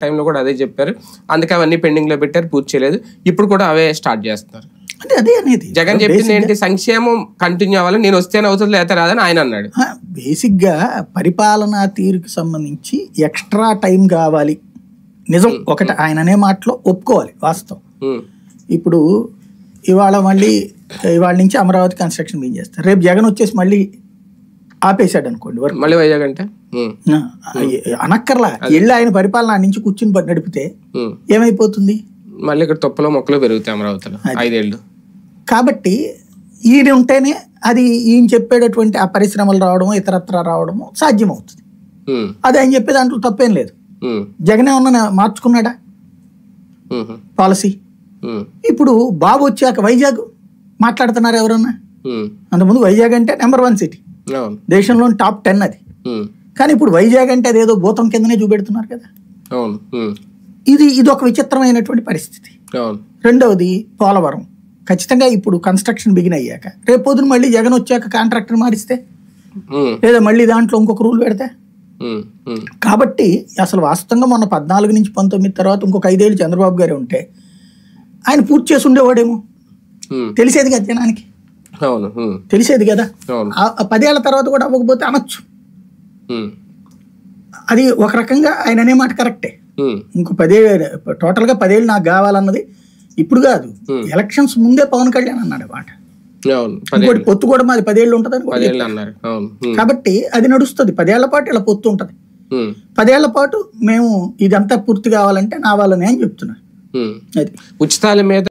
టైంలో కూడా అదే చెప్పారు. అందుకే అవన్నీ పెండింగ్ లో పెట్టారు, పూర్తి చేయలేదు. ఇప్పుడు కూడా అవే స్టార్ట్ చేస్తున్నారు. అంటే అదే అనేది జగన్ చెప్పింది ఏంటి, సంక్షేమం కంటిన్యూ అవ్వాలి, నేను వస్తేనే అవుతుంది లేకపోతే రాదని ఆయన అన్నాడు. బేసిక్ గా పరిపాలనా తీరుకి సంబంధించి ఎక్స్ట్రా టైం కావాలి. నిజం ఒకటి ఆయన అనే మాటలో ఒప్పుకోవాలి, వాస్తవం. ఇప్పుడు ఇవాళ నుంచి అమరావతి కన్స్ట్రక్షన్ బిగిన్ చేస్తారు. రేపు జగన్ వచ్చేసి మళ్ళీ ఆపేశాడు అనుకోండి, మళ్ళీ వైజాగ్ అంటే అనక్కర్లా, వెళ్ళి ఆయన పరిపాలన నుంచి కూర్చుని నడిపితే ఏమైపోతుంది? మళ్ళీ ఇక్కడ తొప్పలో మొక్కలు పెరుగుతాయి అమరావతిలో 5 ఏళ్ళు. కాబట్టి ఈయన ఉంటేనే అది ఈయన చెప్పేటటువంటి ఆ పరిశ్రమలు రావడము ఇతరత్ర రావడము సాధ్యమవుతుంది. అది ఆయన చెప్పే దాంట్లో తప్పేం లేదు. జగన్ ఏమన్నా మార్చుకున్నాడా పాలసీ? ఇప్పుడు బాబు వచ్చాక వైజాగ్ మాట్లాడుతున్నారు ఎవరన్నా? అంతకుముందు వైజాగ్ అంటే నెంబర్ 1 సిటీ, దేశంలో టాప్ 10 అది. కానీ ఇప్పుడు వైజాగ్ అంటే అదేదో భూతం కిందనే చూపెడుతున్నారు కదా. ఇది ఒక విచిత్రమైనటువంటి పరిస్థితి. రెండవది పోలవరం. ఖచ్చితంగా ఇప్పుడు కన్స్ట్రక్షన్ బిగిన్ అయ్యాక రేపు పొద్దున మళ్ళీ జగన్ వచ్చాక కాంట్రాక్టర్ మారిస్తే, లేదా మళ్ళీ దాంట్లో ఇంకొక రూల్ పెడితే. కాబట్టి అసలు వాస్తవంగా మొన్న 14 నుంచి 19 తర్వాత ఇంకొక 5 ఏళ్ళు చంద్రబాబు గారే ఉంటే ఆయన పూర్తి చేసి ఉండేవాడేమో. తెలిసేది కదా జనానికి, తెలిసేది కదా. 10 ఏళ్ల తర్వాత కూడా అవ్వకపోతే అనొచ్చు. అది ఒక రకంగా ఆయన అనే మాట కరెక్టే. ఇంకో 10 ఏళ్ళు టోటల్ గా 10 ఏళ్ళు నాకు కావాలన్నది ఇప్పుడు కాదు, ఎలక్షన్స్ ముందే పవన్ కళ్యాణ్ అన్నాడు మాట. ఇంకోటి పొత్తు కూడా మాది 10 ఏళ్ళు ఉంటది అన్నారు. కాబట్టి అది నడుస్తుంది. 10 ఏళ్ల పాటు ఇలా పొత్తు ఉంటది. 10 ఏళ్ల పాటు మేము ఇదంతా పూర్తి కావాలంటే నా వాళ్ళని అని చెప్తున్నారు. ఉచితాల మీద